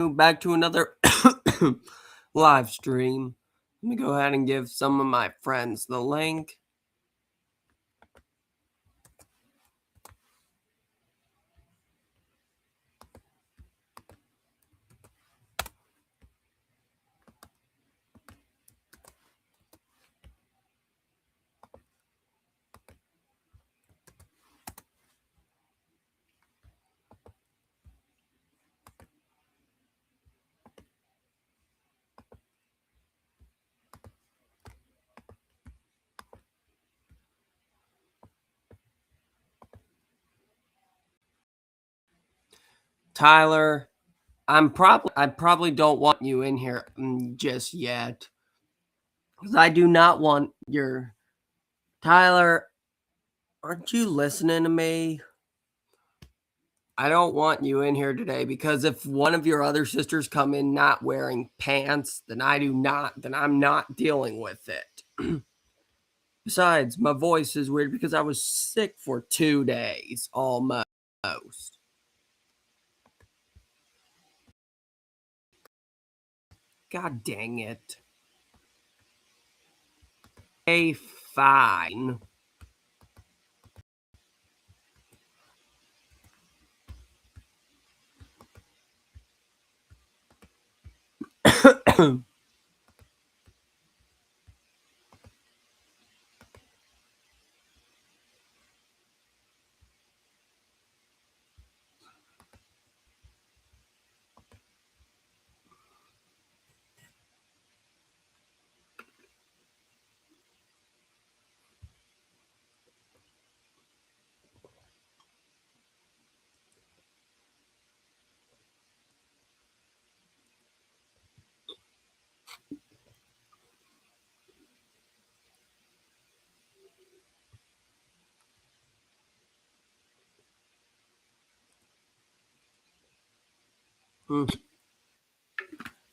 Back to another live stream. Let me go ahead and give some of my friends the link. Tyler, I probably don't want you in here just yet. Because I do not want your Tyler, aren't you listening to me? I don't want you in here today because if one of your other sisters come in not wearing pants, then I'm not dealing with it. Besides, my voice is weird because I was sick for 2 days almost. God dang it. Hey, fine.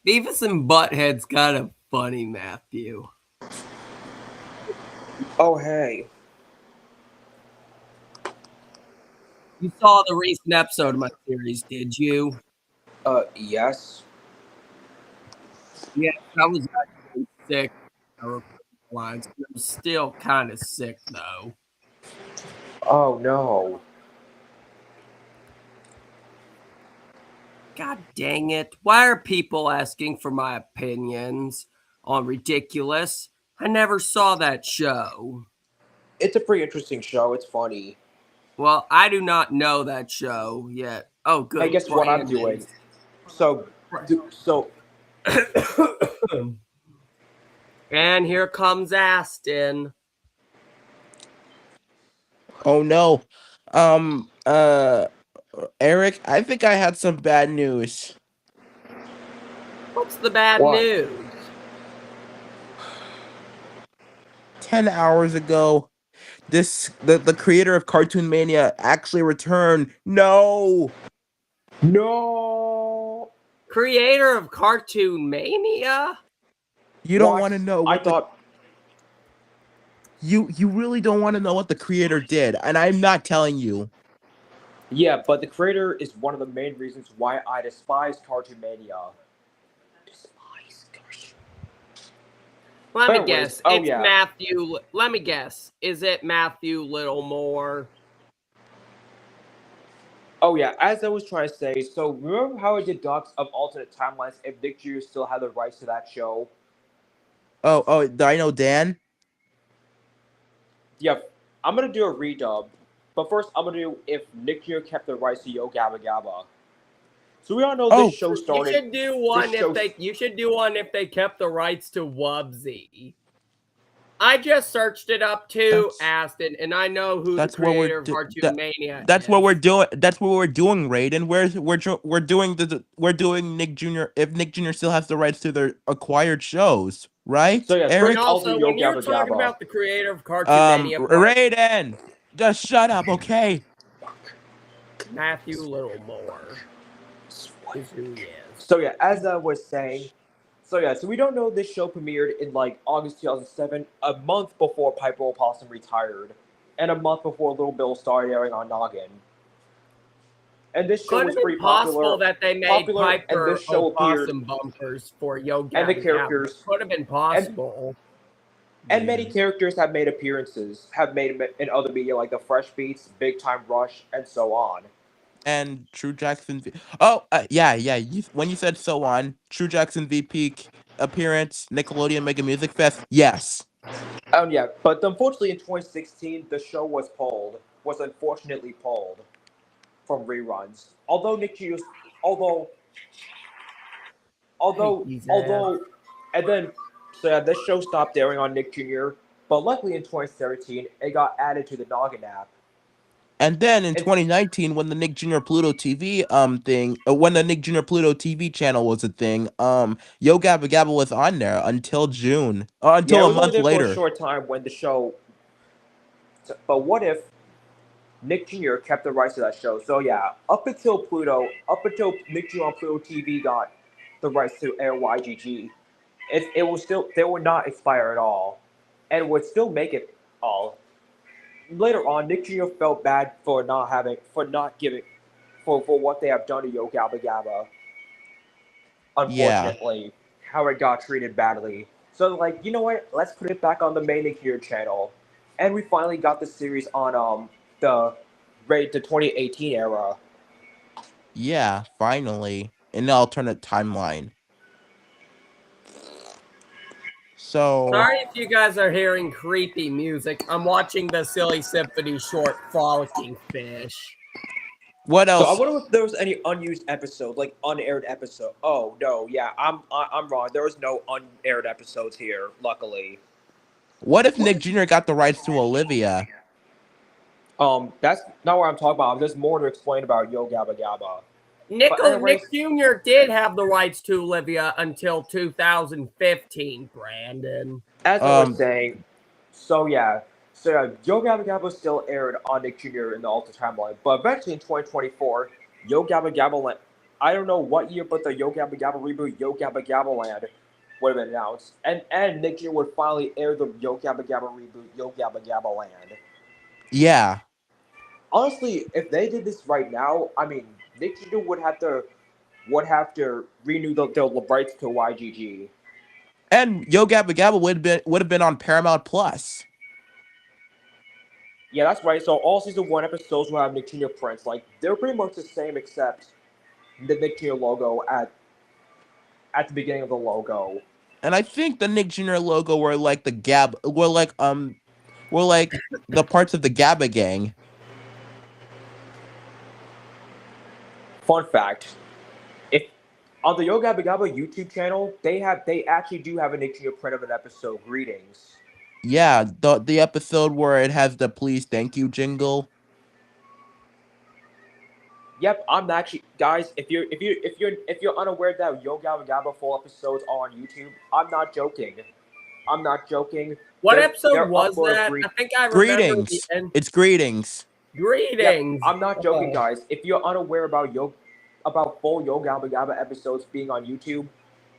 Beavis and Butthead's kind of funny, Matthew. Oh, hey. You saw the recent episode of my series, did you? Yes. Yeah, I was actually sick. I'm still kind of sick, though. Oh, no. God dang it. Why are people asking for my opinions on Ridiculous? I never saw that show. It's a pretty interesting show. It's funny. Well, I do not know that show yet. Oh, I good. guess what I'm Brandon. doing. So, And here comes Aston. Oh no. Eric, I think I had some bad news. What's the bad What? news? 10 hours ago, the creator of Cartoon Mania actually returned. No. No. Creator of Cartoon Mania? You don't What? want to know I what thought. you really don't want to know what the creator did, and I'm not telling you. Yeah, but the creator is one of the main reasons why I despise Cartoon Mania. Let me Anyways, guess. oh It's yeah. Matthew. Let me guess. Is it Matthew Littlemore? Oh yeah, as I was trying to say, so remember how I did Docs of Alternate Timelines if Nick Jr. still had the rights to that show? Oh, Dino Dan? Yeah, I'm gonna do a redub. But first, I'm gonna do if Nick Jr. kept the rights to Yo Gabba Gabba. So we all know this show started. You should do one show- if they kept the rights to Wubsy. I just searched it up too, Aston, and I know who the creator of Cartoon Mania That's is. what we're doing. That's what we're doing, Raiden. We're doing Nick Jr. If Nick Jr. still has the rights to their acquired shows, right? So yeah, Eric. And also, when you're talking about the creator of Cartoon Mania, Raiden, just shut up, okay? Matthew Littlemore is who he is. So yeah, as I was saying, so we don't know this show premiered in like August 2007, a month before Piper Opossum retired, and a month before Little Bill started airing on Noggin. And this show Could was have been pretty possible that they made and Piper this show appeared, opossum bumpers for Yo and the Gabba Gabba. characters, Could have been and possible. and many characters have made appearances, have made in other media like the Fresh Beats, Big Time Rush, and so on. And True Jackson. Oh, yeah. When you said so on, True Jackson VP appearance, Nickelodeon Mega Music Fest. Yes. Yeah, but unfortunately in 2016 the show was unfortunately pulled from reruns. Although although and then so yeah, this show stopped airing on Nick Jr. But luckily in 2013 it got added to the Noggin app. And then in And 2019, when the Nick Jr. Pluto TV when the Nick Jr. Pluto TV channel was a thing, Yo Gabba Gabba was on there until June, yeah, until it a was only month there for a later. short time when the show. But what if Nick Jr. kept the rights to that show? So yeah, up until Nick Jr. on Pluto TV got the rights to air YGG, it will still they would not expire at all, and would still make it all. Later on, Nick Jr. felt bad for not giving for what they have done to Yo Gabba Gabba. Yeah, Unfortunately, how it got treated badly. So like, you know what? Let's put it back on the main Nick Jr. channel, and we finally got the series on the the 2018 era. yeah, finally, in an alternate timeline. So, Sorry if you guys are hearing creepy music. I'm watching the Silly Symphony short Frolicking Fish. what So I else? wonder if there was any unused episode, like unaired episode. Oh no, yeah, I'm wrong. There was no unaired episodes here, luckily. What if Nick Jr. got the rights to Olivia? That's not what I'm talking about. There's more to explain about Yo Gabba Gabba. But Nick anyways, Jr. did have the rights to Olivia until 2015, Brandon. as I was Um, saying, so yeah, Yo Gabba Gabba still aired on Nick Jr. in the Alta timeline, but eventually in 2024, Yo Gabba Gabba Land, I don't know what year, but the Yo Gabba Gabba reboot, Yo Gabba Gabba Land, would have been announced, and Nick Jr. would finally air the Yo Gabba Gabba reboot, Yo Gabba Gabba Land. yeah, Honestly, if they did this right now, I mean, Nick Jr. would have to renew the rights to YGG. and Yo Gabba Gabba would have been on Paramount Plus. Yeah, that's right. So all season one episodes will have Nick Jr. prints. Like they're pretty much the same, except the Nick Jr. logo at the beginning of the logo. And I think the Nick Jr. logo were like the parts of the Gabba gang. Fun fact: if on the Yo Gabba Gabba YouTube channel, they actually do have a Nick Jr. print of an episode. Greetings. Yeah, the episode where it has the please thank you jingle. Yep, I'm actually guys. If you're unaware that Yo Gabba Gabba full episodes are on YouTube, I'm not joking. I'm not joking. What They're episode was uploaded that? free. I think I remember the Greetings. end. It's greetings. Yep, Greetings. I'm not joking, guys. If you're unaware about full Yo Gabba Gabba episodes being on YouTube,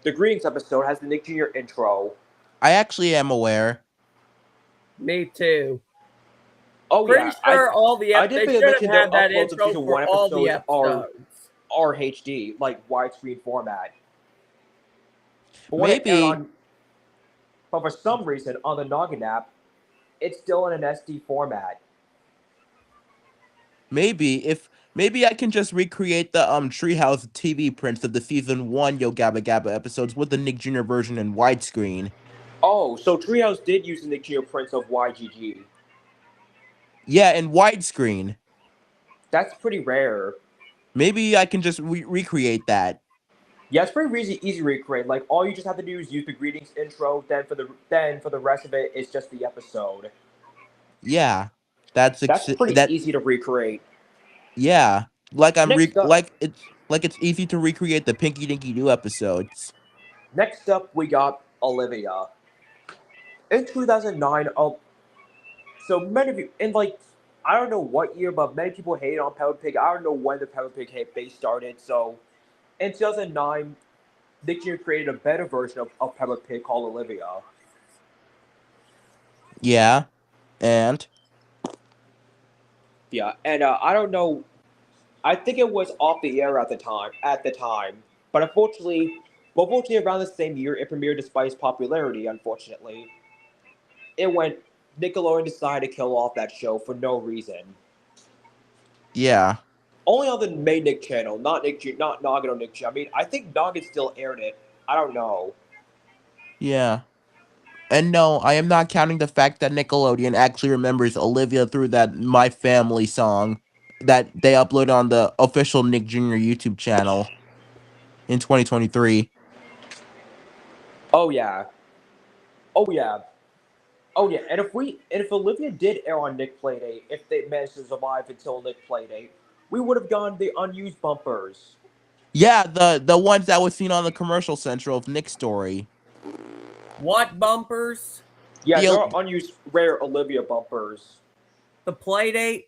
the Greetings episode has the Nick Jr. intro. I actually am aware. Me too. Oh Pretty yeah, sure all the I did they forget to should have mention their had that uploads of intro season for one all the episodes are episodes. HD, like widescreen format. But when it aired Maybe on, but for some reason on the Noggin app, it's still in an SD format. maybe I can just recreate the Treehouse TV prints of the season 1 Yo Gabba Gabba episodes with the Nick Jr. version in widescreen. Oh, so Treehouse did use the Nick Jr. prints of YGG. Yeah, in widescreen. That's pretty rare. Maybe I can just recreate that. Yeah, it's pretty easy to recreate. Like all you just have to do is use the greetings intro. Then for the rest of it, it's just the episode. Yeah. That's pretty easy to recreate. Yeah. Like Next up, like it's easy to recreate the Pinky Dinky Doo episodes. next up we got Olivia. In 2009, so many of you in like I don't know what year, but many people hated on Peppa Pig. I don't know when the Peppa Pig hate base started. So in 2009, Nick Jr. created a better version of Peppa Pig called Olivia. Yeah. And Yeah, and I don't know. I think it was off the air at the time. But unfortunately, around the same year it premiered despite its popularity. Unfortunately, it went. Nickelodeon decided to kill off that show for no reason. Yeah. Only on the main Nick channel, not Noggin or Nick G. I mean, I think Noggin still aired it. I don't know. Yeah. And no, I am not counting the fact that Nickelodeon actually remembers Olivia through that My Family song that they uploaded on the official Nick Jr. YouTube channel in 2023. Oh yeah, oh yeah, oh yeah. And if Olivia did air on Nick Playdate, if they managed to survive until Nick Playdate, we would have gotten the unused bumpers. Yeah, the ones that was seen on the commercial central of Nick's story. What bumpers? Yeah, The there are unused rare Olivia bumpers. The Playdate?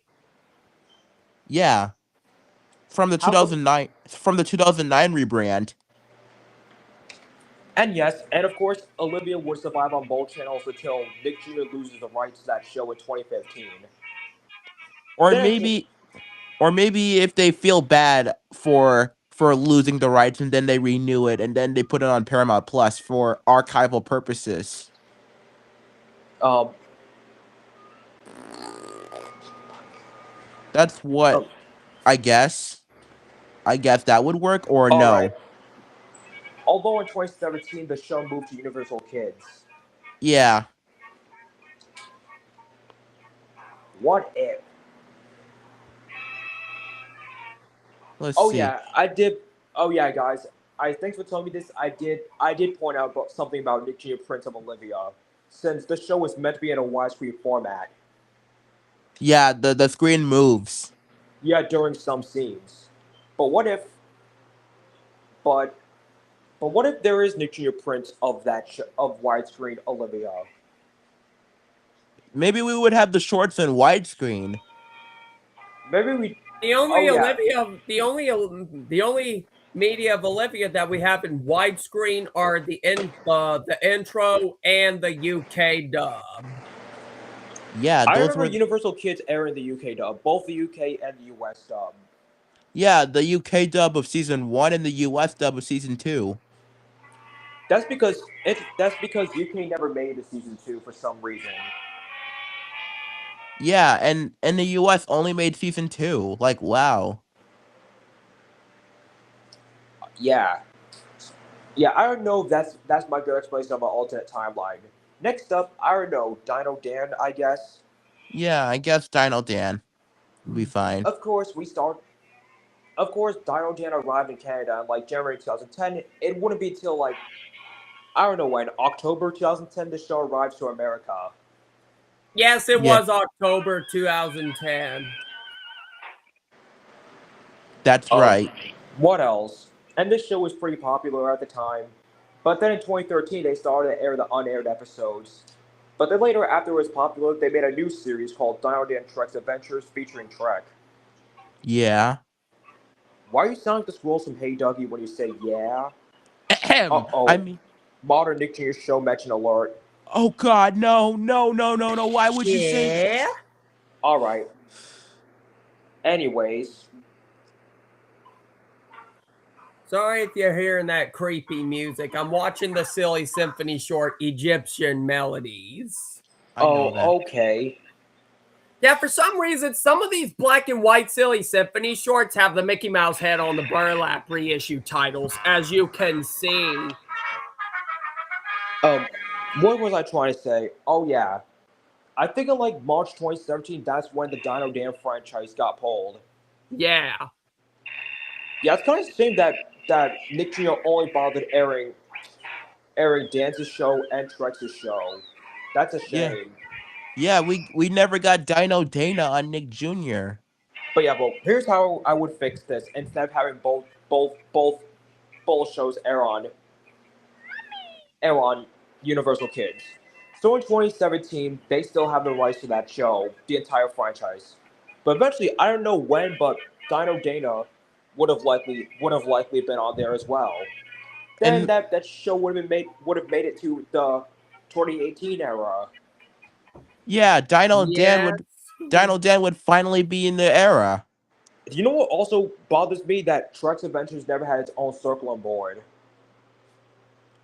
yeah, How come? from the 2009 rebrand. And yes, and of course, Olivia would survive on both channels until Nick Jr. loses the rights to that show in 2015. Or Then again, maybe or maybe if they feel bad for losing the rights and then they renew it and then they put it on Paramount Plus for archival purposes. um, That's what um I guess. I guess that would work or all right. no. Although in 2017 the show moved to Universal Kids. Yeah, What if? let's Oh see. yeah, I did. Oh yeah, guys. I thanks for telling me this. I did point out something about Nick Jr. Prince of Olivia, since the show was meant to be in a widescreen format. Yeah, the screen moves. Yeah, during some scenes. But what if? But but what if there is Nick Jr. Prince of of widescreen Olivia? Maybe we would have the shorts in widescreen. Maybe we. The Oh only yeah. Olivia, the only media of Olivia that we have in widescreen are the intro and the UK dub. Yeah, I those remember were Universal Kids airing the UK dub, both the UK and the US dub. yeah, the UK dub of season 1 and the US dub of season 2. That's because UK never made it to season 2 for some reason. Yeah, and the US only made season 2. Like, wow. Yeah, yeah. I don't know. If that's my good explanation of an alternate timeline. Next up, I don't know. Dino Dan, I guess. Yeah, I guess Dino Dan would be fine. Of course, we start. Of course, Dino Dan arrived in Canada in like January 2010. It wouldn't be till like I don't know when October 2010 the show arrives to America. Yes, it Yeah, was October 2010. that's Um, right. what else? And this show was pretty popular at the time. But then in 2013, they started to air the unaired episodes. But then later, after it was popular, they made a new series called Dino Dan Trek's Adventures featuring Trek. Yeah. Why are you sounding like the squirrels from Hey Ducky when you say yeah? Uh Ahem. I oh. mean, Modern Nick Jr. show mention alert. oh god, no, no, no, no, no. Why would you say that? Yeah. Alright. Anyways. Sorry if you're hearing that creepy music. I'm watching the silly symphony short Egyptian Melodies. I know that. Oh, okay. Yeah, for some reason, some of these black and white silly symphony shorts have the Mickey Mouse head on the burlap reissue titles, as you can see. Um, what was I trying to say? Oh, yeah. I think in like March 2017, that's when the Dino Dan franchise got pulled. Yeah. Yeah, it's kind of a shame that Nick Jr. only bothered airing Dance's show and Trex's show. That's a Yeah. shame. Yeah, we never got Dino Dana on Nick Jr. But yeah, well, here's how I would fix this instead of having both shows air on Universal Kids. So in 2017, they still have the rights to that show, the entire franchise. But eventually, I don't know when, but Dino Dana would have likely been on there as well. Then And that show would have made it to the 2018 era. yeah, Yes. Dino Dan would finally be in the era. You know what also bothers me? That Shrek's Adventures never had its own curriculum board.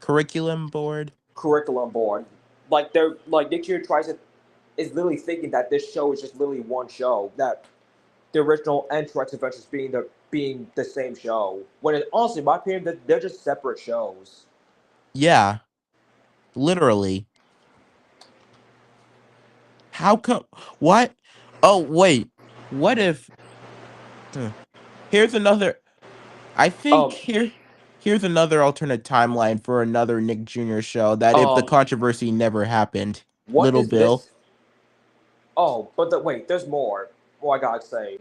Curriculum board. Curriculum board. Like they're like Nick Jr. tries to is literally thinking that this show is just literally one show. That the original and Shrek's Adventures being the same show. When it, honestly, in my opinion, they're just separate shows. Yeah, literally. How come? What? Oh wait. What if? huh, Here's another. I think Um, here's another alternate timeline for another Nick Jr. show that if the um, controversy never happened. what Little is Bill. this? Oh, but wait, there's more. Oh, I gotta say.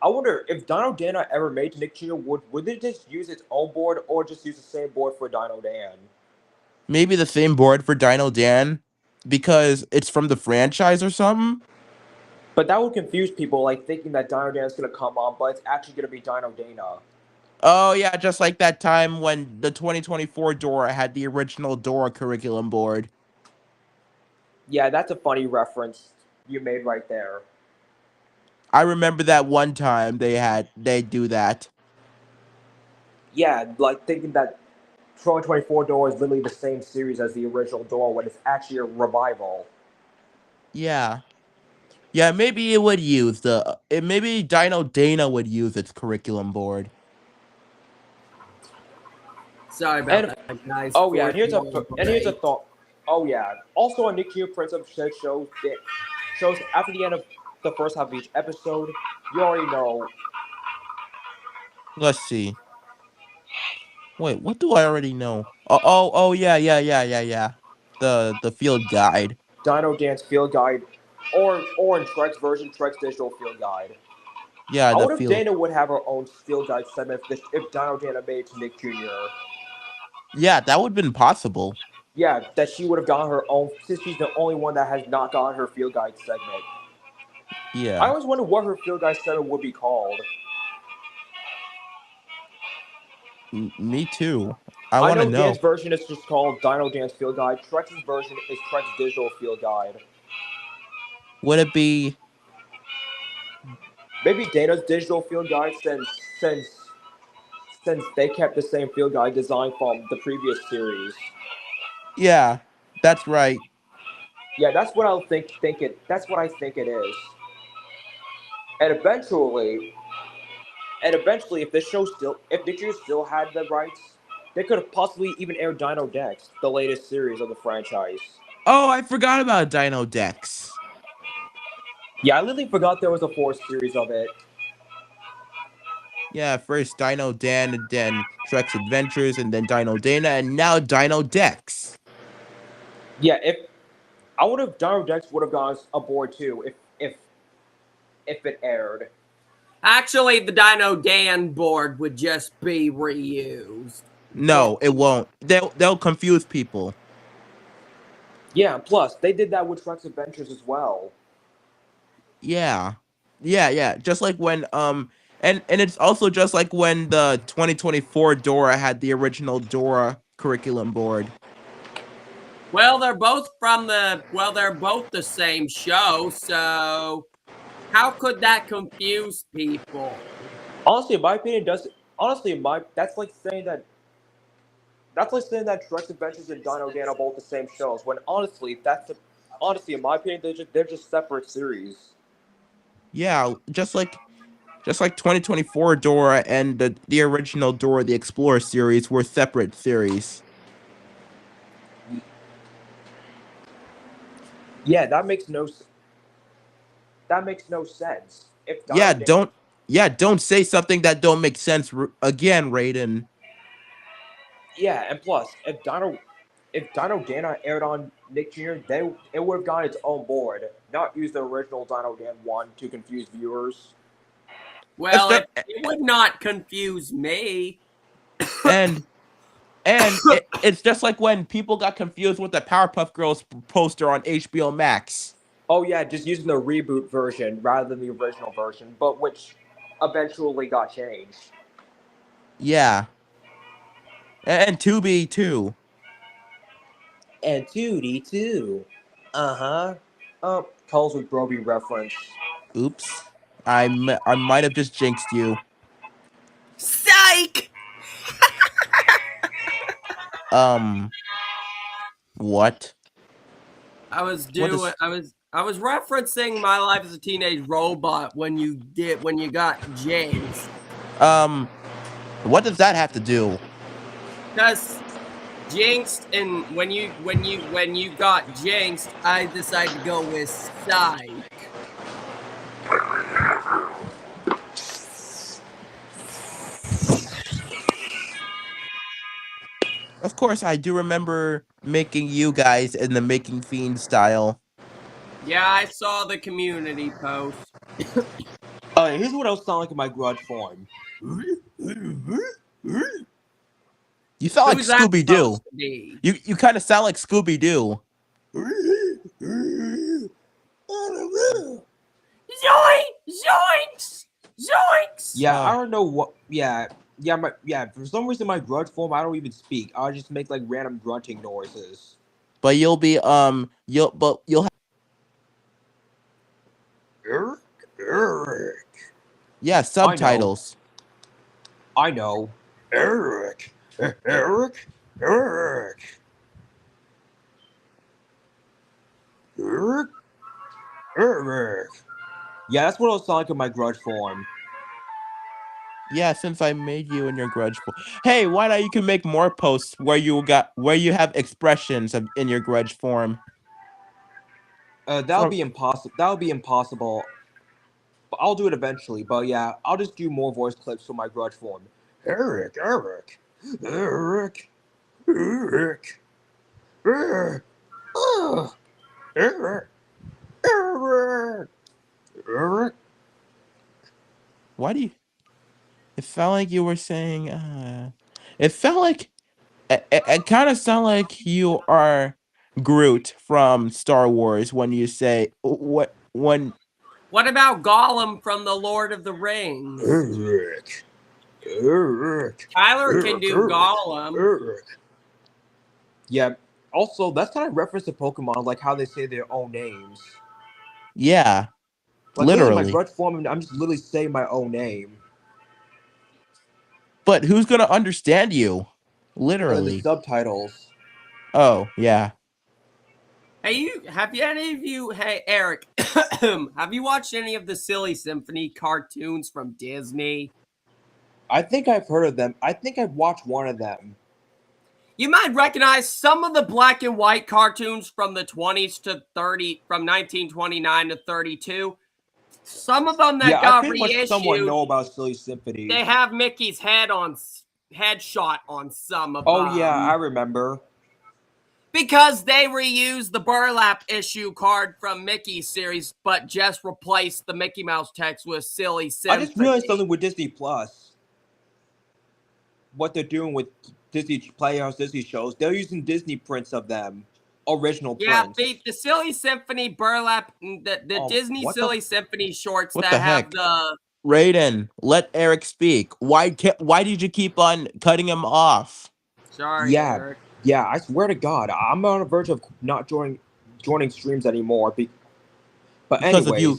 I wonder if Dino Dan ever made to Nick Jr. Would it just use its own board or just use the same board for Dino Dan? Maybe the same board for Dino Dan because it's from the franchise or something. But that would confuse people, like thinking that Dino Dan is gonna come on, but it's actually gonna be Dino Dana. Oh yeah, just like that time when the 2024 Dora had the original Dora curriculum board. Yeah, that's a funny reference you made right there. I remember that one time they do that. Yeah, like thinking that 2024 Dora is literally the same series as the original Dora when it's actually a revival. Yeah. Yeah, maybe it would use maybe Dino Dana would use its curriculum board. Sorry about And that, guys. oh yeah, Fourth wall and here's a break. thought. Oh yeah, also on Nick Jr. Prince of said shows after the end of the first half of each episode. You already know Let's see. Wait, what do I already know? Oh yeah, yeah. The field guide. Dino Dance Field Guide, or in Trek's version, Trek's digital field guide. Yeah, I the wonder if field. Dana would have her own field guide segment if Dino Dana made it to Nick Jr. Yeah, that would have been possible. Yeah, that she would have gotten her own since she's the only one that has not gotten her field guide segment. I Yeah. always wonder what her field guide segment would be called. Me too. I I want to know Dan's know. version is just called Dino Dance Field Guide. Trex's version is Trek's Digital Field Guide. Would it be Maybe Dana's Digital Field Guide since since they kept the same field guide design from the previous series. Yeah, that's right. Yeah, that's what I'll think it. That's what I think it is. And eventually, if Nick Jr. still had the rights, they could have possibly even aired Dino Dex, the latest series of the franchise. Oh, I forgot about Dino Dex. Yeah, I literally forgot there was a fourth series of it. Yeah, first Dino Dan and then Shrek's Adventures and then Dino Dana and now Dino Dex. Yeah, if I would have Dino Dex would have gone aboard too if it aired. Actually, the Dino Dan board would just be reused. No, it won't. They'll confuse people. Yeah, plus they did that with Shrek's Adventures as well. Yeah. Yeah. Just like when and it's also just like when the 2024 Dora had the original Dora curriculum board. Well, they're both they're both the same show, so how could that confuse people? Honestly, in my opinion, does honestly in my that's like saying that Shrek's Adventures and Dino Dan are both the same shows. When honestly in my opinion they're just separate series. Yeah, just like 2024 Dora and the original Dora the Explorer series were separate series. Yeah, that makes no sense. If Yeah, Dino Dan don't say something that don't make sense again, Raiden. Yeah, and plus, if Dino Dana aired on Nick Jr., it would have gotten its own board, not use the original Dino Dan one to confuse viewers. It's Well, just, it would not confuse me. and it's just like when people got confused with the Powerpuff Girls poster on HBO Max. Oh yeah, just using the reboot version rather than the original version, but which eventually got changed. Yeah, and Tubi too. And 2D too. Uh huh. Calls with Broby reference. Oops. I might have just jinxed you. Psych! What? I was What is referencing my life as a teenage robot when you got jinxed. what does that have to do? Because jinxed, and when you got jinxed, I decided to go with psych. Of course, I do remember making you guys in the Making Fiend style. Yeah, I saw the community post. Here's what else sound like in my grudge form. You sound like Who's that Scooby Doo. supposed to be? You kind of sound like Scooby Doo. Zoinks! Zoinks! Yeah, I don't know what. Yeah, For some reason, my grudge form, I don't even speak. I'll just make like random grunting noises. But you'll be you'll have Eric. yeah, subtitles. I know. Eric. Eric. Eric. Eric. Eric. Yeah, that's what I was like in my grudge form. Yeah, since I made you in your grudge form. Hey, why not you can make more posts where you have expressions in your grudge form. That would be impossible. That would be impossible. But I'll do it eventually. But yeah, I'll just do more voice clips for my grudge form. Eric. Eric. Eric. Eric. Eric. Eric. Eric. Eric. Why do you? It felt like you were saying. It felt like it kind of sounded like you are Groot from Star Wars when you say what when. What about Gollum from the Lord of the Rings? Eric. Eric. Tyler can do Gollum. Eric. Yeah. Also, that's kind of reference to Pokemon, like how they say their own names. Yeah, Like literally. my grudge form, I'm just literally saying my own name. But who's gonna understand you? The Literally. subtitles. Oh yeah. Hey, hey Eric, have you watched any of the Silly Symphony cartoons from Disney? I think I've heard of them. I think I've watched one of them. You might recognize some of the black and white cartoons from the 20s to 30, from 1929 to 32. Some of them that got I pretty much somewhat know about Silly Symphony. They have Mickey's headshot on some of them. Oh yeah, I remember. Because they reused the burlap issue card from Mickey's series, but just replaced the Mickey Mouse text with Silly Symphony. I just realized something with Disney Plus. What they're doing with Disney Playhouse Disney shows, they're using Disney prints of them. Original prints. Yeah, the Silly Symphony burlap, the Disney Silly Symphony shorts what that the have heck? the... Raiden, let Eric speak. Why did you keep on cutting him off? Sorry, Eric. Yeah, I swear to God, I'm on the verge of not joining streams anymore. But because anyways, of you.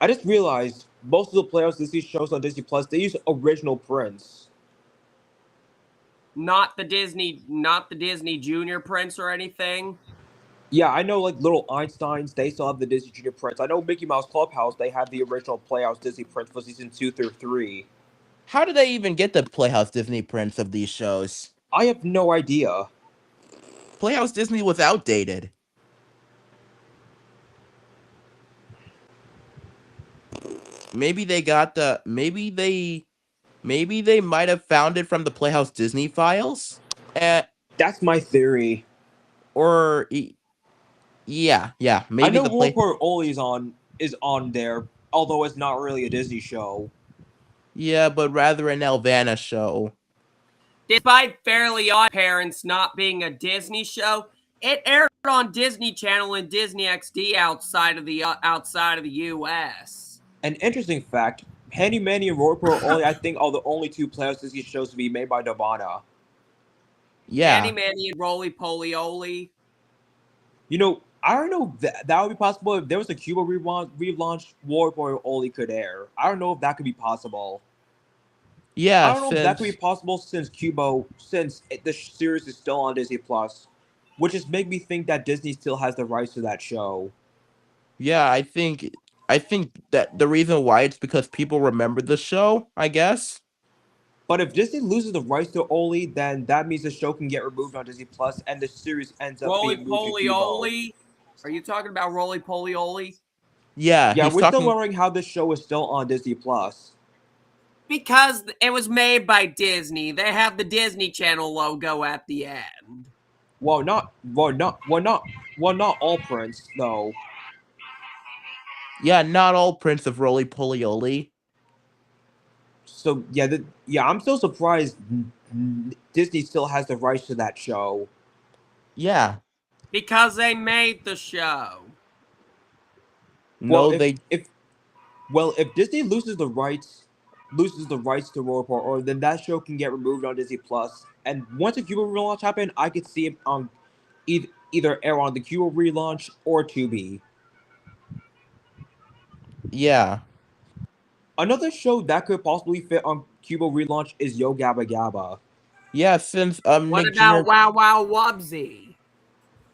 I just realized most of the Playhouse Disney shows on Disney Plus, they use original prints. Not the Disney Junior prints or anything. Yeah, I know like Little Einsteins, they still have the Disney Junior prints. I know Mickey Mouse Clubhouse, they have the original Playhouse Disney prints for season 2 through 3. How do they even get the Playhouse Disney prints of these shows? I have no idea. Playhouse Disney was outdated. Maybe they got the maybe they might have found it from the Playhouse Disney files. That's my theory. Or yeah, maybe I know Roper Oli is on there, although it's not really a Disney show. Yeah, but rather an Nelvana show. Despite Fairly Odd Parents not being a Disney show, it aired on Disney Channel and Disney XD outside of the U.S. An interesting fact: Handy Manny and Roper Oli, I think, are the only two Playhouse Disney shows to be made by Yeah. Handy Manny and Roly Poly Oly. You know, I don't know if that would be possible if there was a Cuba relaunch. War Boy only could air. I don't know if that could be possible. I Yeah, don't know if that could be since possible since the series is still on Disney Plus, which is make me think that Disney still has the rights to that show. yeah, I think that the reason why it's because people remember the show, I guess. But if Disney loses the rights to Oli, then that means the show can get removed on Disney Plus, and the series ends up Roly being moved to poly Cubo. oly. Are you talking about roly poly oly? Yeah, Yeah, he's we're still talking. wondering how this show is still on Disney Plus. Because it was made by Disney. They have the Disney Channel logo at the end. Not all prints though. Yeah, not all Prince of Roly Poly. So yeah, I'm still surprised Disney still has the rights to that show. Yeah, Because they made the show. Well, no, they. if Disney loses the rights to Royal Report, or then that show can get removed on Disney Plus. And once a Cuba relaunch happen, I could see it on either air on the Cuba relaunch or Tubi. Yeah, Another show that could possibly fit on Cuba relaunch is Yo Gabba Gabba. yeah, since What Nick about Jr. Wow Wow Wubsy?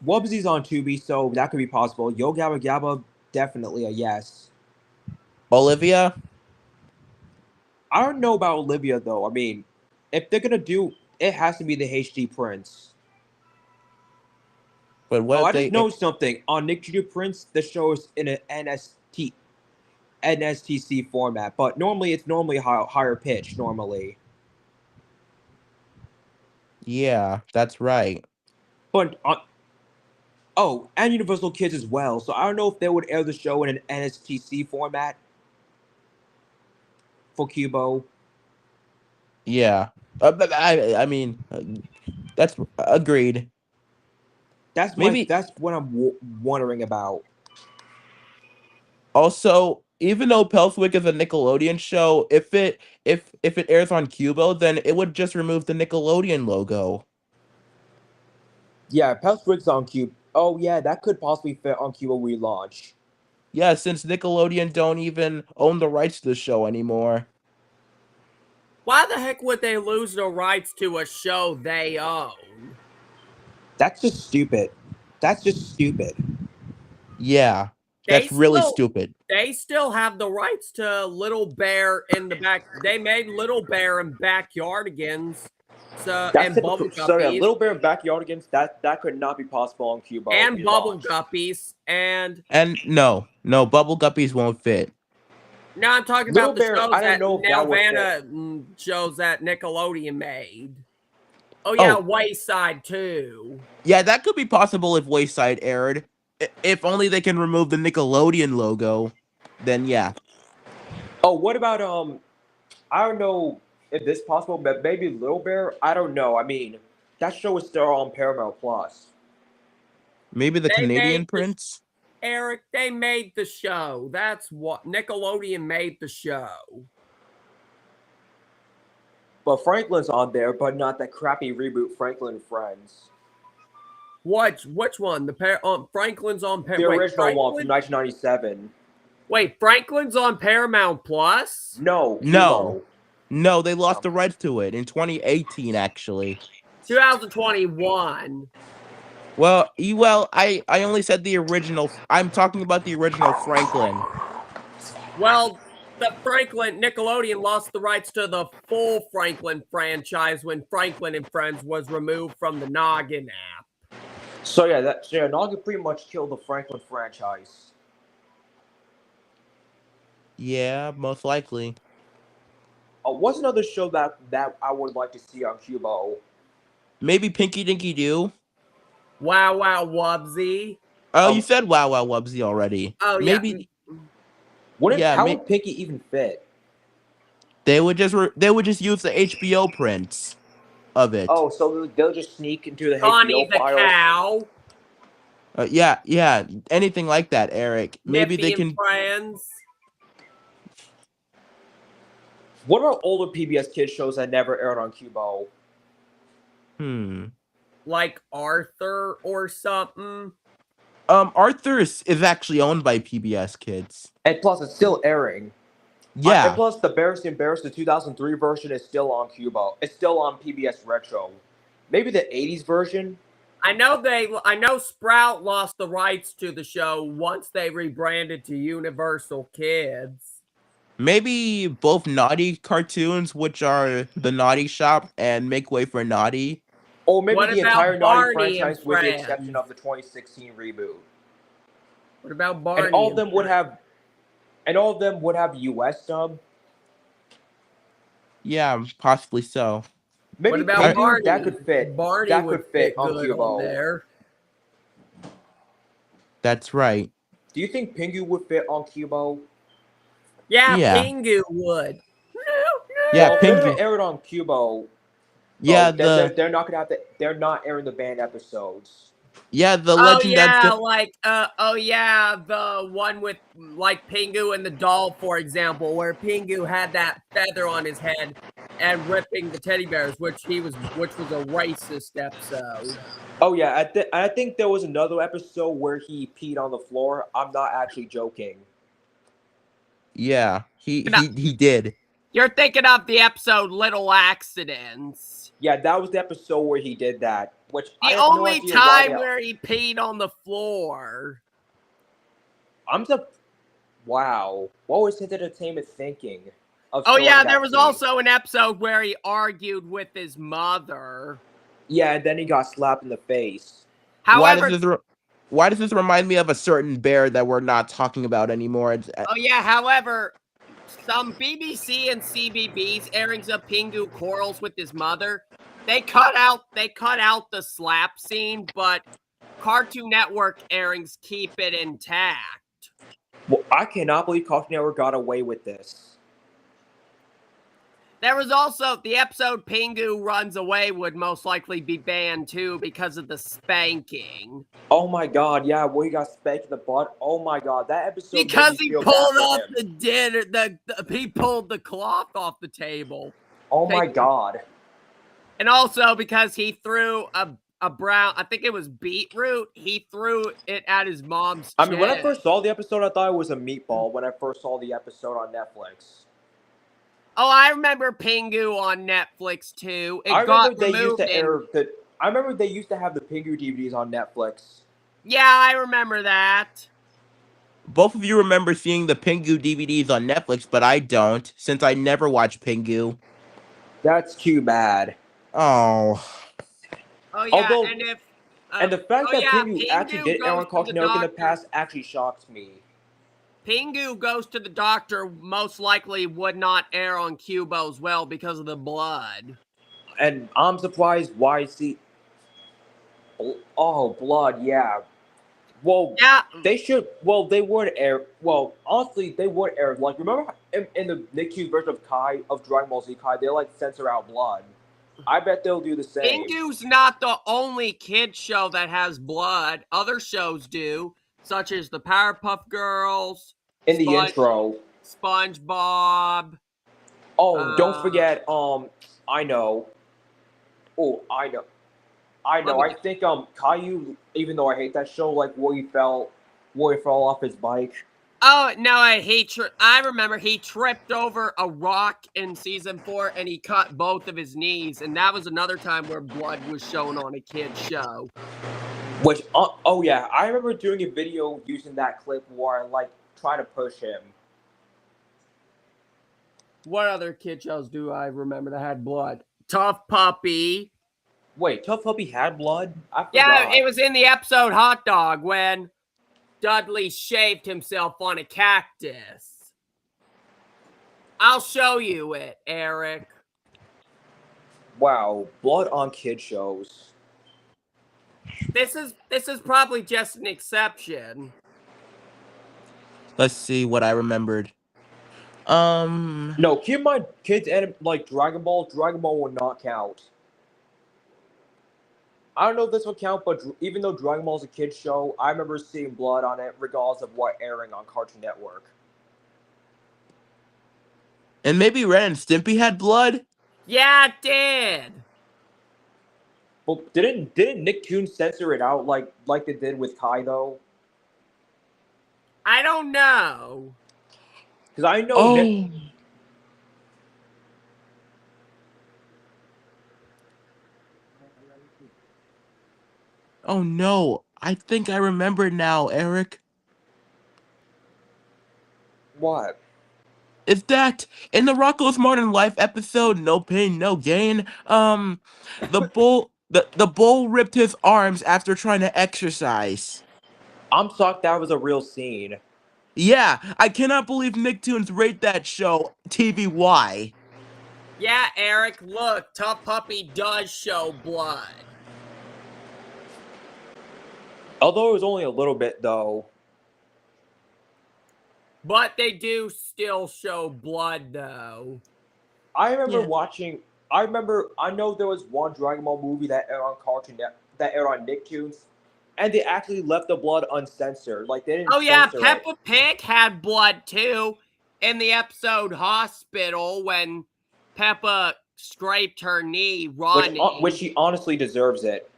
Wubsy's on Tubi, so that could be possible. Yo Gabba Gabba, definitely a yes. Olivia. I don't know about Olivia though. I mean, if they're gonna do, it has to be the HD Prince. But what Oh, if I just they? know something. On Nick Jr. Prince, the show is in an NSTC format, but normally it's higher pitch normally. Yeah, that's right. But oh, and Universal Kids as well. So I don't know if they would air the show in an NSTC format for Cubo. Yeah, but I mean, that's agreed. Maybe That's what I'm wondering about. also, even though Pelswick is a Nickelodeon show, if it airs on Cubo, then it would just remove the Nickelodeon logo. Yeah, Pels Rigs on Cube. Oh yeah, that could possibly fit on Cubo relaunch. Yeah, since Nickelodeon don't even own the rights to the show anymore. Why the heck would they lose the rights to a show they own? That's just stupid. That's just stupid. Yeah, They that's really still stupid. they still have the rights to Little Bear in the back. They made Little Bear and Backyardigans, so That's and typical. Bubble So yeah, Guppies Little Bear and Backyardigans. That could not be possible on Cubo and Bubble relaunch. Guppies and And no, Bubble Guppies won't fit. now I'm talking Little about the Bear, shows I don't that know if that would fit. Nelvana shows that Nickelodeon made. Oh yeah, Oh, Wayside too. yeah, that could be possible if Wayside aired. If only they can remove the Nickelodeon logo, then yeah. Oh, what about I don't know if this is possible, but maybe Little Bear. I don't know. I mean, that show is still on Paramount Plus. Maybe the They Canadian made Prince? Eric, they made the show. That's what Nickelodeon made the show. But Franklin's on there, but not that crappy reboot Franklin and Friends. Which one? The Franklin's on The wait, original one from Franklin? 1997. Wait, Franklin's on Paramount Plus? No, No. Cubo. No, they lost the rights to it in 2018 actually. 2021. Well, I only said the original. I'm talking about the original Franklin. Well, the Nickelodeon lost the rights to the full Franklin franchise when Franklin and Friends was removed from the Noggin app. So yeah, Noggin pretty much killed the Franklin franchise. Yeah, most likely. What's another show that I would like to see on Cubo? Maybe Pinky Dinky Doo? Wow Wow Wubsy. Oh, you Um, said Wow Wow Wubsy already. Oh yeah. Maybe how yeah, would Pinky even fit? they would just use the HBO prints of it. Oh, so they'll just sneak into the Connie HBO the files. Cow. Yeah, anything like that, Eric. Maybe Nippy they and can. Friends. What about older PBS Kids shows that never aired on Cubo? Hmm. Like Arthur or something. Arthur is actually owned by PBS Kids. And plus, it's still airing. And Yeah, plus, the Bears and Bears, the 2003 version, is still on Cubo. It's still on PBS Retro. Maybe the 80s version. I know Sprout lost the rights to the show once they rebranded to Universal Kids. maybe both Naughty cartoons, which are the Naughty Shop, and Make Way for Naughty. Or maybe What the about entire Naughty Barney and franchise, with the exception Friends? of the 2016 reboot. What about And Barney? all of them would have, US dub. Yeah, possibly so. What Maybe about Pingu, that Barney? could fit. Barney That would could fit fit on good on Cubo. there. That's right. Do you think Pingu would fit on Cubo? Yeah, Yeah. Pingu would. Yeah, Well, if they're Pingu. gonna air it on Cubo, Yeah, they're not gonna have to. They're not airing the band episodes. the Oh legend yeah, that's like the one with like Pingu and the doll, for example, where Pingu had that feather on his head and ripping the teddy bears, which was a racist episode. Oh yeah, I think there was another episode where he peed on the floor. I'm not actually joking. yeah, No. he did. You're thinking of the episode Little Accidents. Yeah, that was the episode where he did that. Which I The have no only idea time why. where he peed on the floor. Wow. What was his entertainment thinking? Of Oh showing yeah, that there was scene? also an episode where he argued with his mother. Yeah, and then he got slapped in the face. However, Why does this remind me of a certain bear that we're not talking about anymore? oh yeah, however, some BBC and CBBS airings of Pingu quarrels with his mother. They cut out the slap scene, but Cartoon Network airings keep it intact. Well, I cannot believe Cartoon Network got away with this. There was also the episode Pingu Runs Away would most likely be banned too because of the spanking. Oh my god, yeah, where he got spanked in the butt. Oh my god, that episode. Because made me he feel pulled bad for off him. the dinner, he pulled the cloth off the table. Oh my god. And also because he threw a brown, I think it was beetroot, he threw it at his mom's I mean, when I chin. first saw the episode, I thought it was a meatball. When I first saw the episode on Netflix. Oh, I remember Pingu on Netflix too. I remember they used to have the Pingu DVDs on Netflix. Yeah, I remember that. Both of you remember seeing the Pingu DVDs on Netflix, but I don't, since I never watched Pingu. That's too bad. Oh. Oh yeah, Although, and if and the fact that Pingu actually did air on goes to Cartoon the Network in the doctor. past actually shocks me. Pingu Goes to the Doctor most likely would not air on Cubo as well because of the blood. And I'm surprised why blood, yeah. Well, Yeah, they would air, honestly, they would air, like, remember in the Nicktoons version of Kai, of Dragon Ball Z Kai, they, like, censor out blood. I bet they'll do the same. Pingu's not the only kid show that has blood. Other shows do, such as the Powerpuff Girls. In the intro. SpongeBob. Oh, don't forget, I know. Oh, I know. I think Caillou, even though I hate that show, like where he fell off his bike. Oh no! I remember he tripped over a rock in season 4 and he cut both of his knees, and that was another time where blood was shown on a kid's show. Which oh yeah, I remember doing a video using that clip where I like try to push him. What other kid shows do I remember that had blood? Tough Puppy. Wait, Tough Puppy had blood? I forgot. Yeah, it was in the episode Hot Dog when Dudley shaved himself on a cactus. I'll show you it, Eric. Wow, blood on kid shows. This is probably just an exception. Let's see what I remembered. No, keep in mind, kids and like Dragon Ball will not count. I don't know if this will count, but even though Dragon Ball is a kid's show, I remember seeing blood on it regardless of what airing on Cartoon Network. And maybe Ren and Stimpy had blood? Yeah, it did. But didn't Nicktoons censor it out like they did with Kai though? I don't know. Because I know Nick. Oh, oh no! I think I remember now, Eric. What? Is that in the Rocco's Modern Life episode No Pain No Gain? The bull ripped his arms after trying to exercise. I'm shocked that was a real scene. Yeah, I cannot believe Nicktoons rate that show TVY. Yeah, Eric, look, Tough Puppy does show blood. Although it was only a little bit, though. But they do still show blood, though. I remember Yeah. watching. I know there was one Dragon Ball movie that aired on that aired on Nicktoons, and they actually left the blood uncensored. Like they didn't Oh, yeah, censor it. Peppa Pig had blood, too, in the episode Hospital when Peppa scraped her knee running. Which she honestly deserves it.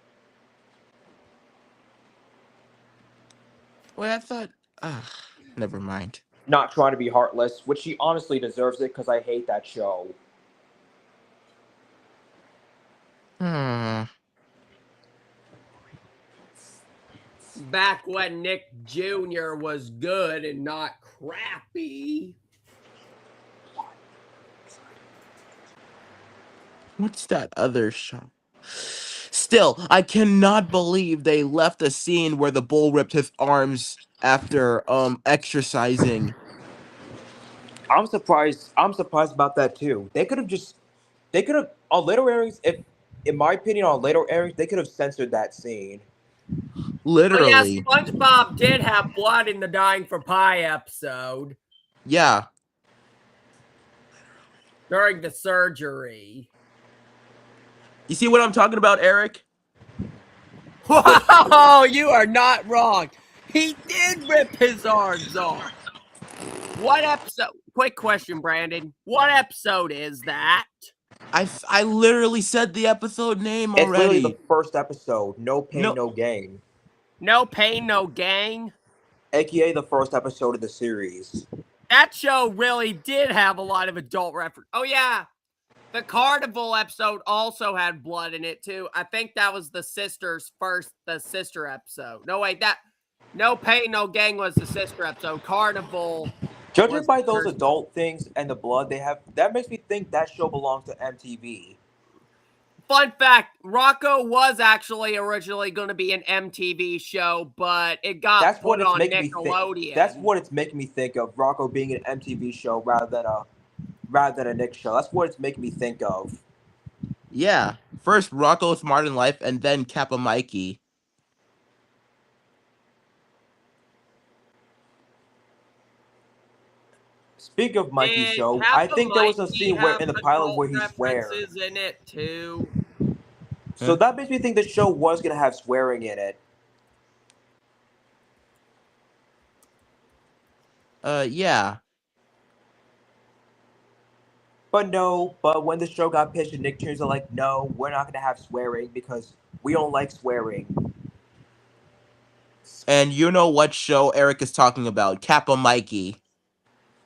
Wait, I thought. Never mind. Not trying to be heartless, which she honestly deserves it because I hate that show. Hmm. Back when Nick Jr. was good and not crappy. What's that other show? Still, I cannot believe they left a scene where the bull ripped his arms after exercising. I'm surprised. I'm surprised about that too. They could have on later airings. If, in my opinion, on later airings, they could have censored that scene. Oh, yeah, Literally. SpongeBob did have blood in the Dying for Pie episode Yeah. during the surgery. You see what I'm talking about, Eric? Wow, you are not wrong. He did rip his arms off. What episode? Quick question, Brandon. What episode is that? I literally said the episode name It's literally the already. first episode. No pain, No, no gain. No Pain, No Gang? AKA the first episode of the series. That show really did have a lot of adult reference. Oh, yeah. The Carnival episode also had blood in it, too. I think that was the sister episode. No, wait, No Pain, No Gang was the sister episode. Carnival Judging was by the those first. adult things and the blood they have, that makes me think that show belongs to MTV. Fun fact, Rocco was actually originally going to be an MTV show, but it got That's what put it's on making me think. Nickelodeon. That's what it's making me think of. Rocco being an MTV show rather than a Nick show. That's what it's making me think of. yeah. First Rocco's Modern Life and then Kappa Mikey. Speaking of Mikey's Did show, I Kappa think there was a Mikey scene where have in the pilot adult where he swears. references in it too? So Huh? that makes me think the show was gonna have swearing in it. Yeah. But no, but when the show got pitched, the Nicktoons are like, no, we're not gonna have swearing because we don't like swearing. And you know what show Eric is talking about? Kappa Mikey.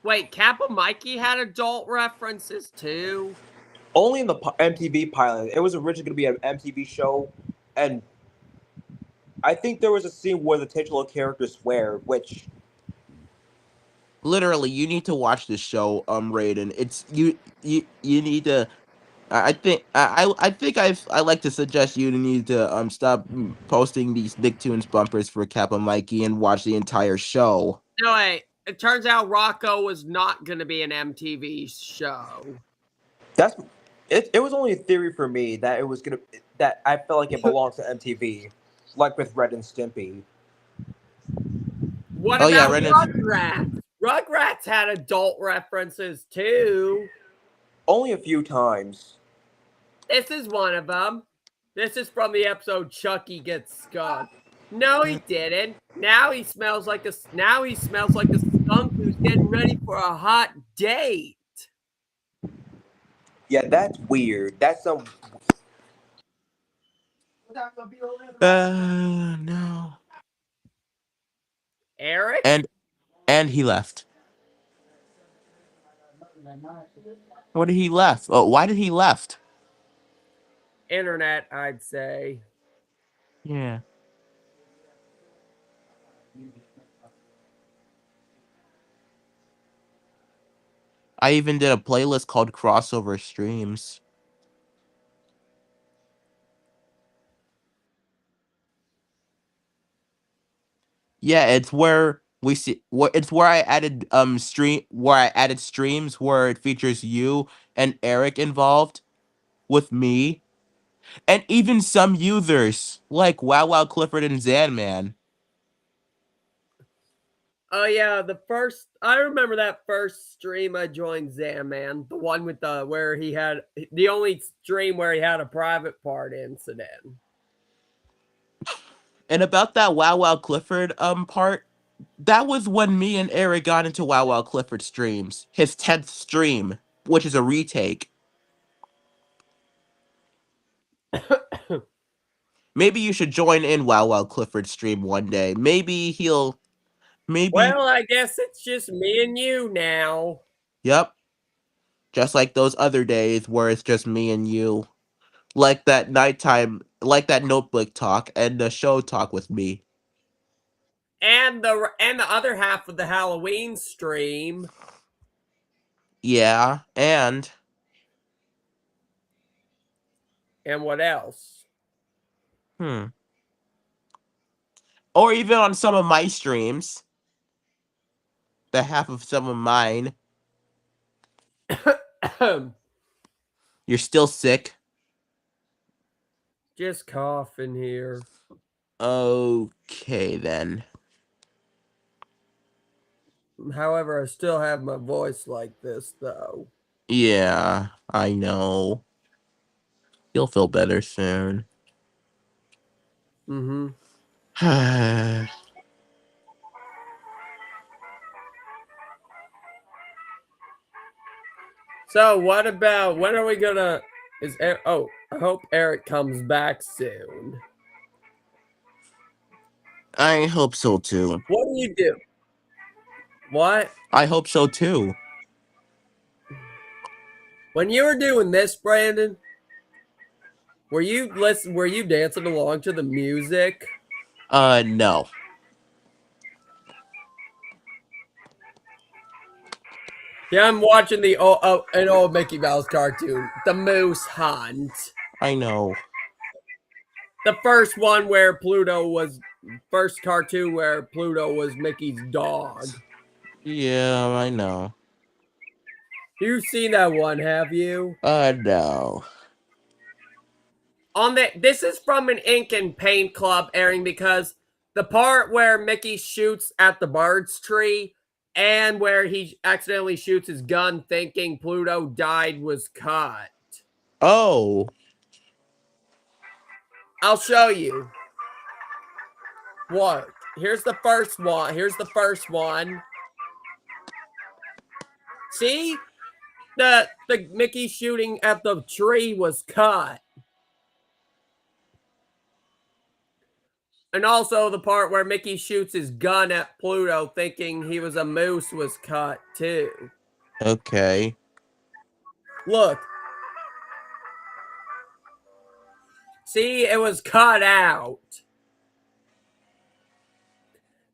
Wait, Kappa Mikey had adult references too? Only in the MTV pilot. It was originally gonna be an MTV show, and I think there was a scene where the titular character swear, which Literally, you need to watch this show, Raiden. It's you need to. I think I think I like to suggest you need to stop posting these Nicktoons bumpers for Kappa Mikey and watch the entire show. No, wait. It turns out Rocco was not going to be an MTV show. that's it. It was only a theory for me that it was gonna that I felt like it belonged to MTV, like with Red and Stimpy. What Oh, yeah, about Ren is- Rugrats? Rugrats had adult references too. Only a few times. This is one of them. This is from the episode Chucky Gets Skunked. No, he didn't. Now he smells like a skunk who's getting ready for a hot date. Yeah, that's weird. That's some. No. Eric? And And he left. What did he left? Oh, why did he left? Internet, I'd say. Yeah. I even did a playlist called Crossover Streams. Yeah, it's where we see it's where I added streams where it features you and Eric involved with me and even some users like Wow Wow Clifford and Zanman. Oh yeah, I remember that first stream I joined Zaman, the one with the where he had the only stream where he had a private part incident. And about that Wow Wow Clifford part, that was when me and Eric got into Wow Wow Clifford streams. His 10th stream, which is a retake. Maybe you should join in Wow Wow Clifford's stream one day. Maybe, Well, I guess it's just me and you now. yep. Just like those other days where it's just me and you. Like that nighttime, like that notebook talk and the show talk with me. And the other half of the Halloween stream. Yeah, And what else? hmm. Or even on some of my streams, the half of some of mine. You're still sick? Just coughing here. Okay, then. However, I still have my voice like this, though. Yeah, I know. You'll feel better soon. Mm-hmm. So, what about when are we gonna? I hope Eric comes back soon. I hope so too. What do you do? What? I hope so too. When you were doing this, Brandon, Were you dancing along to the music? No. Yeah, I'm watching an old Mickey Mouse cartoon, The Moose Hunt. I know. The first cartoon where Pluto was Mickey's dog. Yeah, I know. You've seen that one, have you? No. This is from an Ink and Paint Club airing because the part where Mickey shoots at the bird's tree and where he accidentally shoots his gun thinking Pluto died was cut. Oh. I'll show you. What? Here's the first one. See? The Mickey shooting at the tree was cut. And also the part where Mickey shoots his gun at Pluto thinking he was a moose was cut too. Okay. Look. See, it was cut out.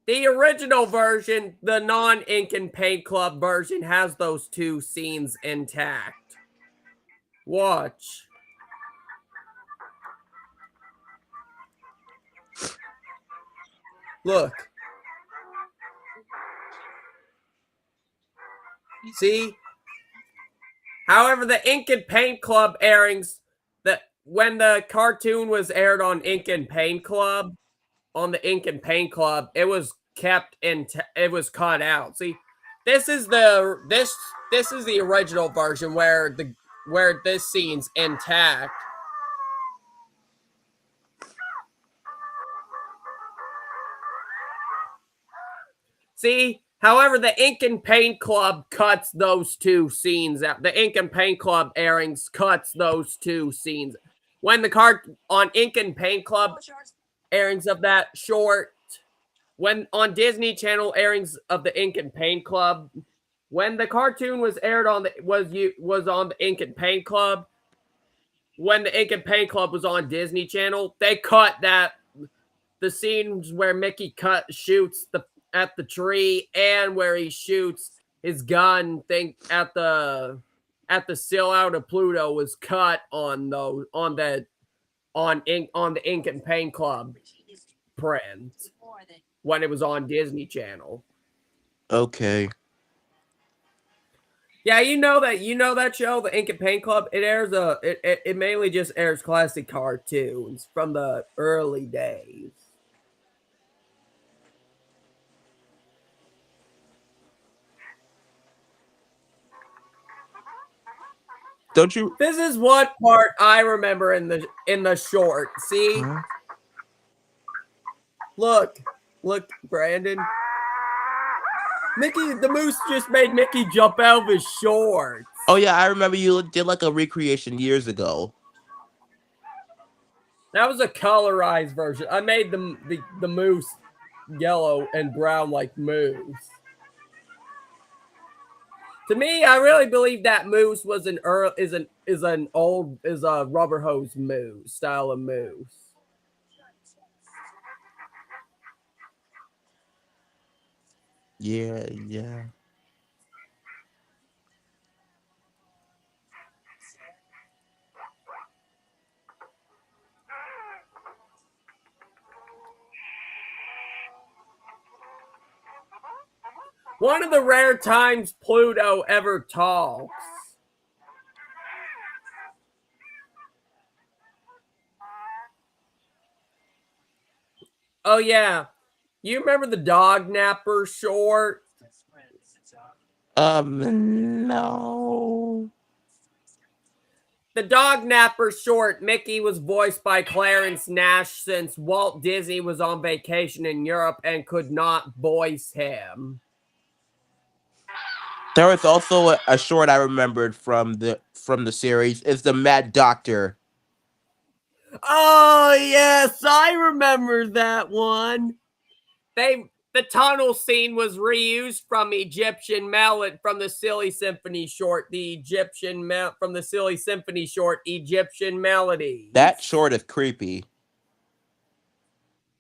The original version, the non-Ink and Paint Club version, has those two scenes intact. Watch. Look. See? However, the Ink and Paint Club airings, when the cartoon was aired on Ink and Paint Club, on the Ink and Paint Club, it was it was cut out. See, this is the original version where this scene's intact. See, however, the Ink and Paint Club cuts those two scenes out. The Ink and Paint Club airings cuts those two scenes. When the card on Ink and Paint Club airings of that short when on Disney Channel airings of the Ink and Paint Club, when the cartoon was aired on the was on the Ink and Paint Club, when the Ink and Paint Club was on Disney Channel, they cut the scenes where Mickey shoots at the tree and where he shoots his gun thing at the seal out of Pluto was cut on the Ink and Paint Club print when it was on Disney Channel. Okay. Yeah, you know that show, the Ink and Paint Club. It mainly just airs classic cartoons from the early days. Don't you? This is what part I remember in the short. See, Huh? look, Brandon. Mickey, the moose just made Mickey jump out of his shorts. Oh yeah, I remember you did like a recreation years ago. That was a colorized version. I made the moose yellow and brown like moose. To me, I really believe that moose was is a rubber hose moose style of moose. Yeah, yeah. One of the rare times Pluto ever talks. Oh yeah, you remember the dog napper short? No. The dog napper short, Mickey was voiced by Clarence Nash since Walt Disney was on vacation in Europe and could not voice him. There was also a short I remembered from the series. It's the Mad Doctor. Oh yes, I remember that one. The tunnel scene was reused from Egyptian Melody from the Silly Symphony short, from the Silly Symphony short Egyptian That Melodies. short is creepy.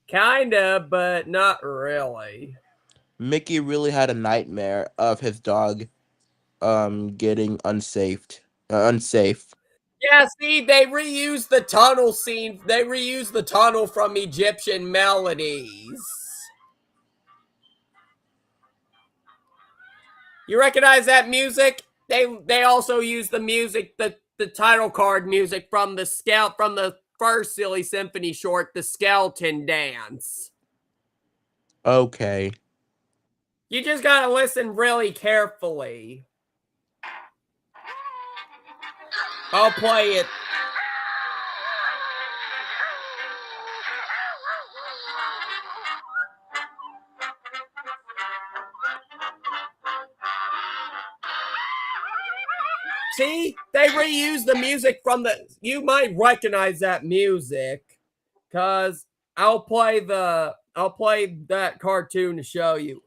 Kinda, but not really. Mickey really had a nightmare of his dog getting unsafe. Yeah, see, they reused the tunnel scene. They reused the tunnel from Egyptian Melodies. You recognize that music? They also used the music, the title card music from the first Silly Symphony short, The Skeleton Dance. Okay. You just gotta listen really carefully. I'll play it. See, they reused the music from the. You might recognize that music, cause I'll play that cartoon to show you.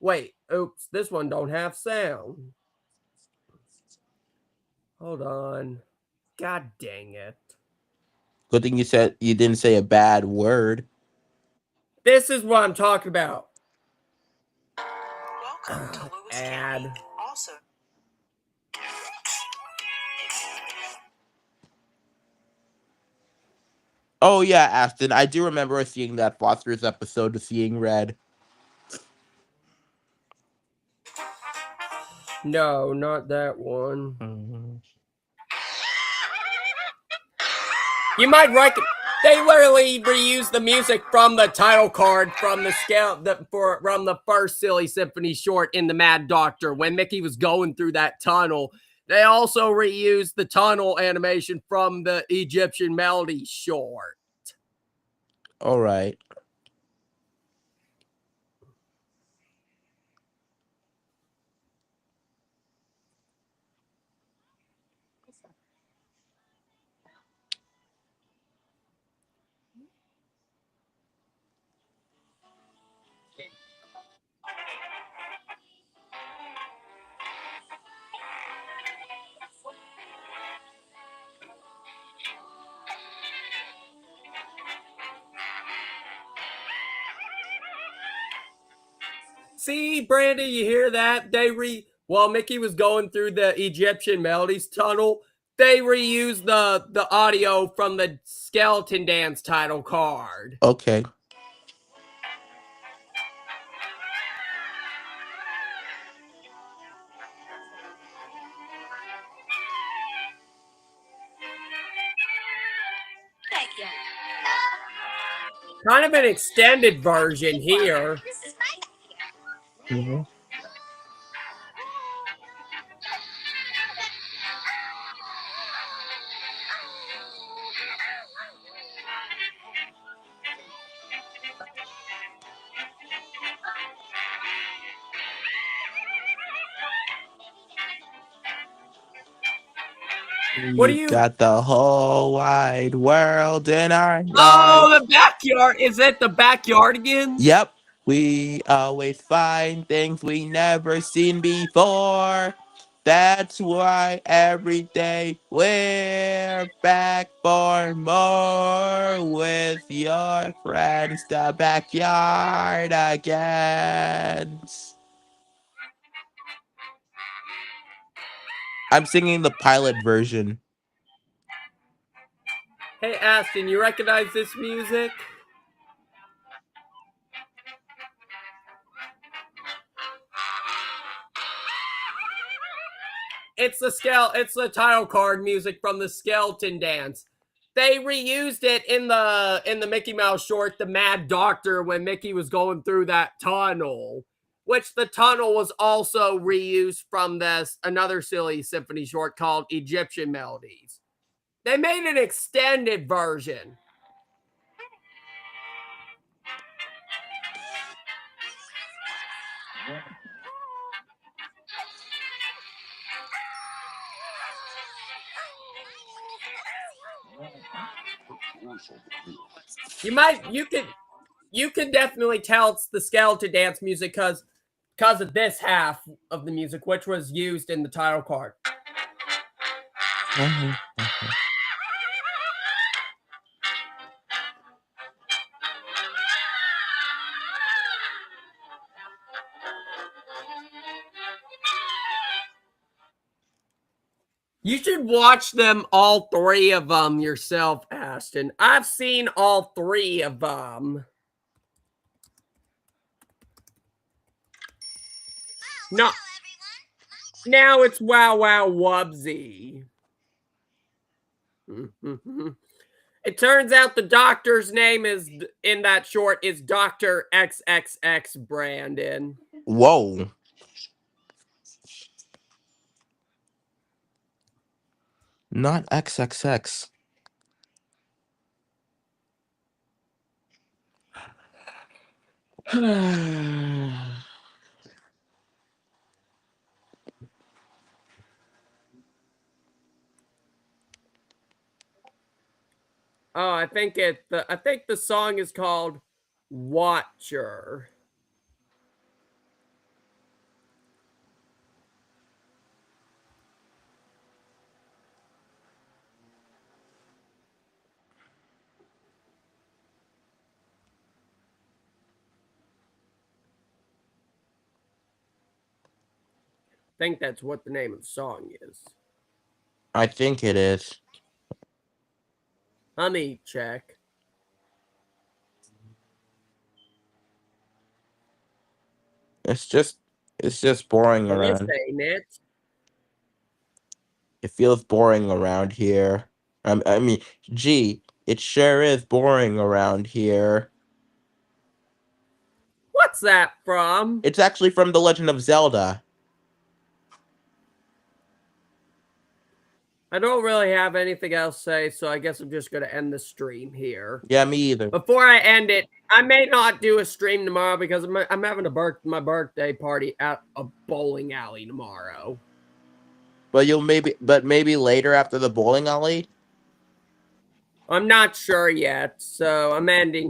Wait, oops, this one don't have sound. Hold on. God dang it. Good thing you didn't say a bad word. This is what I'm talking about. Ad. Oh yeah, Aston. I do remember seeing that Foster's episode of Seeing Red. No, not that one. Mhm. You might recognize. They literally reused the music from the title card from from the first Silly Symphony short in the Mad Doctor when Mickey was going through that tunnel. They also reused the tunnel animation from the Egyptian Melody short. All right. See, Brandon, you hear that? While Mickey was going through the Egyptian Melodies tunnel, they reused the audio from the Skeleton Dance title card. Okay. Kind of an extended version here. Mhm. What do We you? got the whole wide world in our yard. Oh, the backyard. Is it the backyardigans? Yep. We always find things we never seen before. That's why every day we're back for more with your friends, the backyard again. I'm singing the pilot version. Hey, Aston, you recognize this music? It's the title card music from the Skeleton Dance. They reused it in the Mickey Mouse short, The Mad Doctor, when Mickey was going through that tunnel. Which the tunnel was also reused from this another silly symphony short called Egyptian Melodies. They made an extended version. You can definitely tell it's the Skeleton Dance music because of this half of the music, which was used in the title card. You should watch them, all three of them, yourself, Aston. I've seen all three of them. No, now it's Wow Wow Wubsy. It turns out the doctor's name is in that short is Dr. XXX Brandon. Whoa. Not XXX. Oh, I think the song is called Watcher. I think that's what the name of the song is. I think it is. Let me check. It's just boring Well, this around. ain't it. It feels boring around here. I mean, gee, it sure is boring around here. What's that from? It's actually from The Legend of Zelda. I don't really have anything else to say, so I guess I'm just going to end the stream here. Yeah, me either. Before I end it, I may not do a stream tomorrow because I'm having my birthday party at a bowling alley tomorrow. But maybe later after the bowling alley. I'm not sure yet, so I'm ending